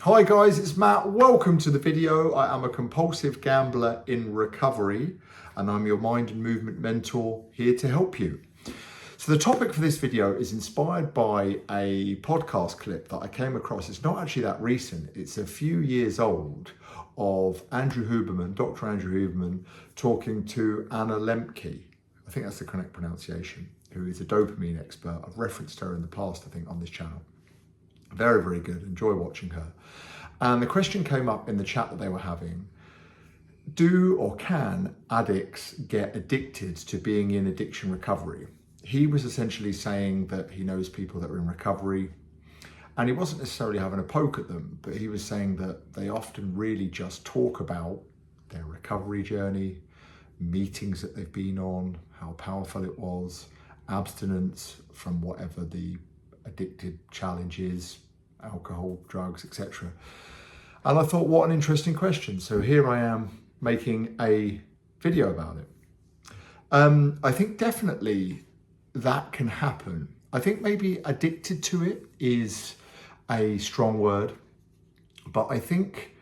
Hi guys, it's Matt. Welcome to the video. I am a compulsive gambler in recovery and I'm your mind and movement mentor here to help you. So the topic for this video is inspired by a podcast clip that I came across. It's not actually that recent. It's a few years old of Andrew Huberman, Dr. Andrew Huberman, talking to Anna Lembke. I think that's the correct pronunciation, who is a dopamine expert. I've referenced her in the past, I think, on this channel. Very, very good. Enjoy watching her. And the question came up in the chat that they were having. Do or can addicts get addicted to being in addiction recovery? He was essentially saying that he knows people that are in recovery, and he wasn't necessarily having a poke at them, but he was saying that they often really just talk about their recovery journey, meetings that they've been on, how powerful it was, abstinence from whatever the addicted challenges, alcohol, drugs, etc. And I thought, what an interesting question. So here I am making a video about it. I think definitely that can happen. I think maybe addicted to it is a strong word, but I think,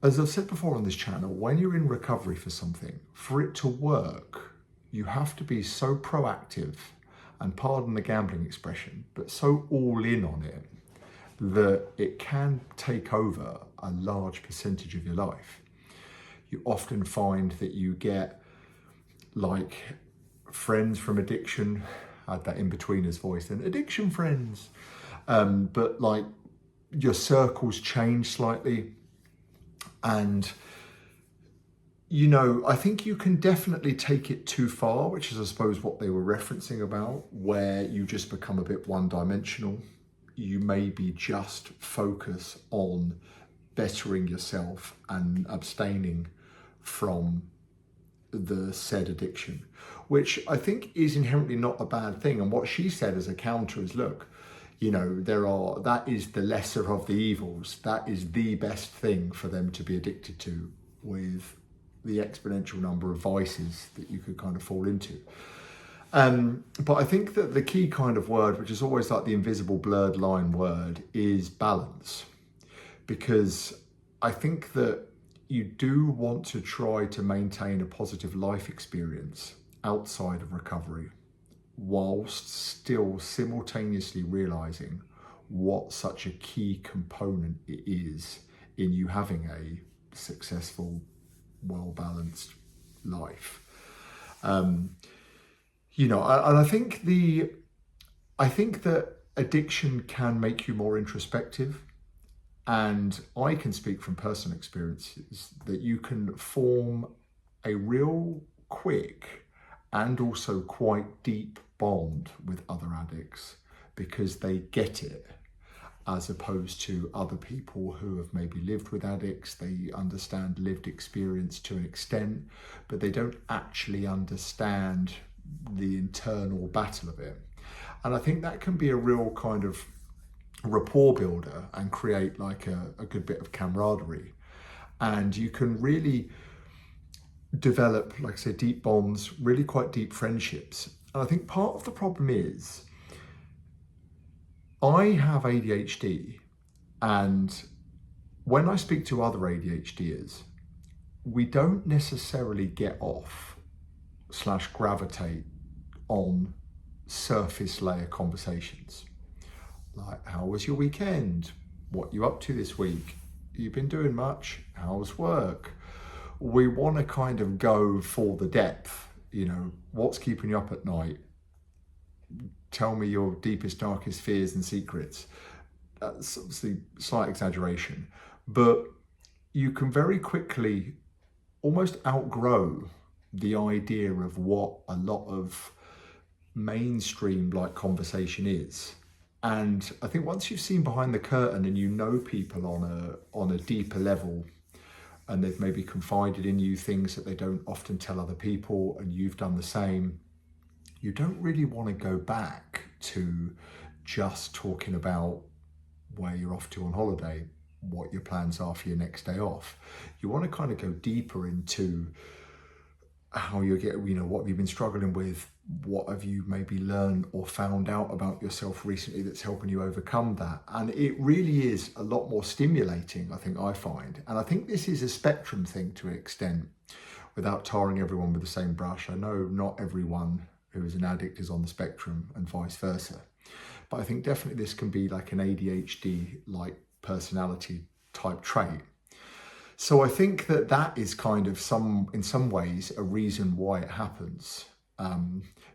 as I've said before on this channel, when you're in recovery for something, for it to work, you have to be so proactive, and pardon the gambling expression, but so all in on it that it can take over a large percentage of your life. You often find that you get like friends from addiction, I had that in-betweeners voice then, addiction friends, but like your circles change slightly. And you know, I think you can definitely take it too far, which is, I suppose, what they were referencing about, where you just become a bit one-dimensional. You maybe just focus on bettering yourself and abstaining from the said addiction, which I think is inherently not a bad thing. And what she said as a counter is, look, you know, that is the lesser of the evils. That is the best thing for them to be addicted to, with the exponential number of vices that you could kind of fall into. But I think that the key kind of word, which is always like the invisible blurred line word, is balance. Because I think that you do want to try to maintain a positive life experience outside of recovery, whilst still simultaneously realizing what such a key component it is in you having a successful, well-balanced life. You know, and I think that addiction can make you more introspective, and I can speak from personal experiences that you can form a real quick and also quite deep bond with other addicts because they get it, as opposed to other people who have maybe lived with addicts. They understand lived experience to an extent, but they don't actually understand the internal battle of it. And I think that can be a real kind of rapport builder and create like a good bit of camaraderie. And you can really develop, like I say, deep bonds, really quite deep friendships. And I think part of the problem is, I have ADHD, and when I speak to other ADHDers, we don't necessarily get off / gravitate on surface layer conversations. Like, how was your weekend? What you up to this week? You've been doing much? How's work? We want to kind of go for the depth, you know, what's keeping you up at night? Tell me your deepest, darkest fears and secrets. That's obviously slight exaggeration, but you can very quickly almost outgrow the idea of what a lot of mainstream like conversation is. And I think once you've seen behind the curtain and you know people on a deeper level, and they've maybe confided in you things that they don't often tell other people, and you've done the same, you don't really want to go back to just talking about where you're off to on holiday, what your plans are for your next day off. You want to kind of go deeper into how you get, what have you been struggling with? What have you maybe learned or found out about yourself recently that's helping you overcome that? And it really is a lot more stimulating, I think, I find. And I think this is a spectrum thing to an extent, without tarring everyone with the same brush. I know not everyone who is an addict is on the spectrum and vice versa. But I think definitely this can be like an ADHD-like personality type trait. So I think that is kind of in some ways a reason why it happens,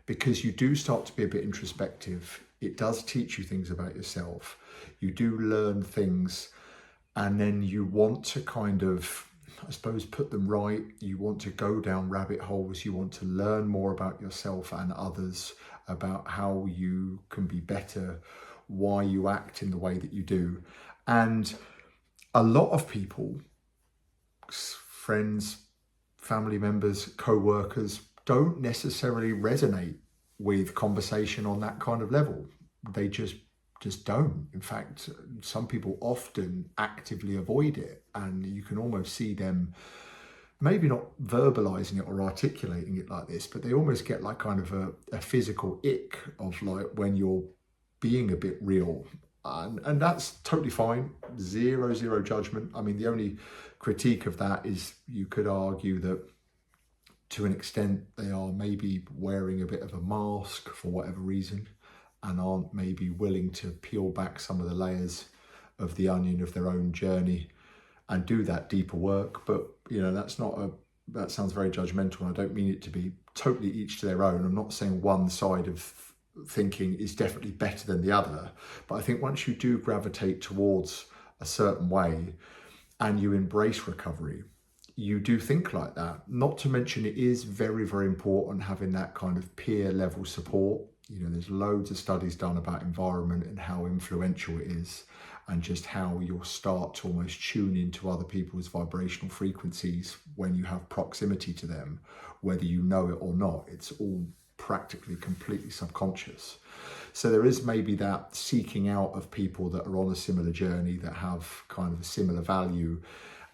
because you do start to be a bit introspective. It does teach you things about yourself. You do learn things, and then you want to kind of, I suppose, put them right. You want to go down rabbit holes. You want to learn more about yourself and others, about how you can be better, why you act in the way that you do. And a lot of people, friends, family members, co-workers, don't necessarily resonate with conversation on that kind of level. They just don't. In fact, some people often actively avoid it, and you can almost see them maybe not verbalizing it or articulating it like this, but they almost get like kind of a physical ick of like when you're being a bit real. And that's totally fine. Zero judgment. I mean, the only critique of that is you could argue that to an extent they are maybe wearing a bit of a mask for whatever reason, and aren't maybe willing to peel back some of the layers of the onion of their own journey and do that deeper work. But that sounds very judgmental, and I don't mean it to be totally each to their own. I'm not saying one side of thinking is definitely better than the other, but I think once you do gravitate towards a certain way and you embrace recovery, you do think like that. Not to mention, it is very important having that kind of peer level support. There's loads of studies done about environment and how influential it is, and just how you'll start to almost tune into other people's vibrational frequencies when you have proximity to them, whether you know it or not. It's all practically completely subconscious. So there is maybe that seeking out of people that are on a similar journey, that have kind of a similar value,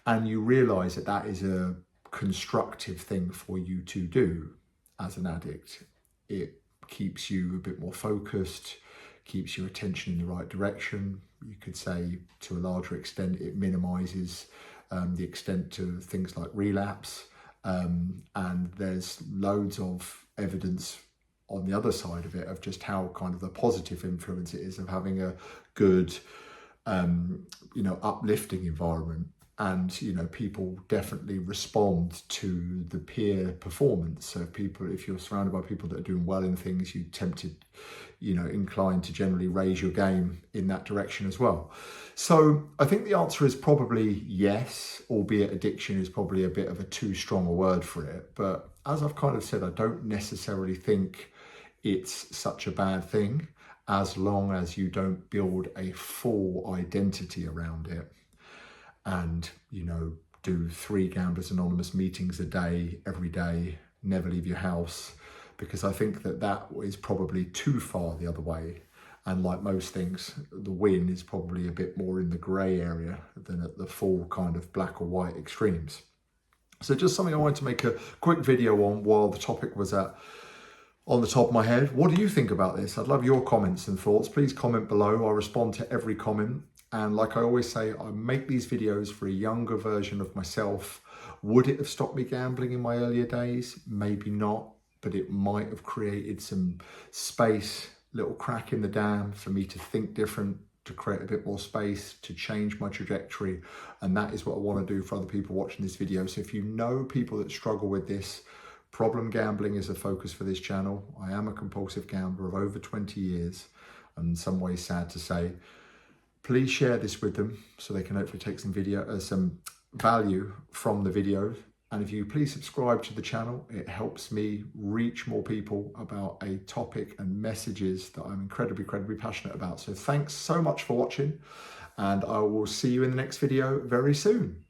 and you realize that is a constructive thing for you to do as an addict. It keeps you a bit more focused, keeps your attention in the right direction. You could say to a larger extent it minimizes the extent to things like relapse, and there's loads of evidence on the other side of it of just how kind of the positive influence it is of having a good uplifting environment. And people definitely respond to the peer performance. So if you're surrounded by people that are doing well in things, you inclined to generally raise your game in that direction as well. So I think the answer is probably yes, albeit addiction is probably a bit of a too strong a word for it. But as I've kind of said, I don't necessarily think it's such a bad thing, as long as you don't build a full identity around it. And, do 3 Gamblers Anonymous meetings a day, every day, never leave your house, because I think that is probably too far the other way. And like most things, the win is probably a bit more in the grey area than at the full kind of black or white extremes. So just something I wanted to make a quick video on while the topic was on the top of my head. What do you think about this? I'd love your comments and thoughts. Please comment below. I respond to every comment. And like I always say, I make these videos for a younger version of myself. Would it have stopped me gambling in my earlier days? Maybe not, but it might have created some space, little crack in the dam for me to think different, to create a bit more space, to change my trajectory. And that is what I want to do for other people watching this video. So if you know people that struggle with this, problem gambling is a focus for this channel. I am a compulsive gambler of over 20 years, and in some ways sad to say. Please share this with them so they can hopefully take some value from the video. And if you please subscribe to the channel, it helps me reach more people about a topic and messages that I'm incredibly passionate about. So thanks so much for watching, and I will see you in the next video very soon.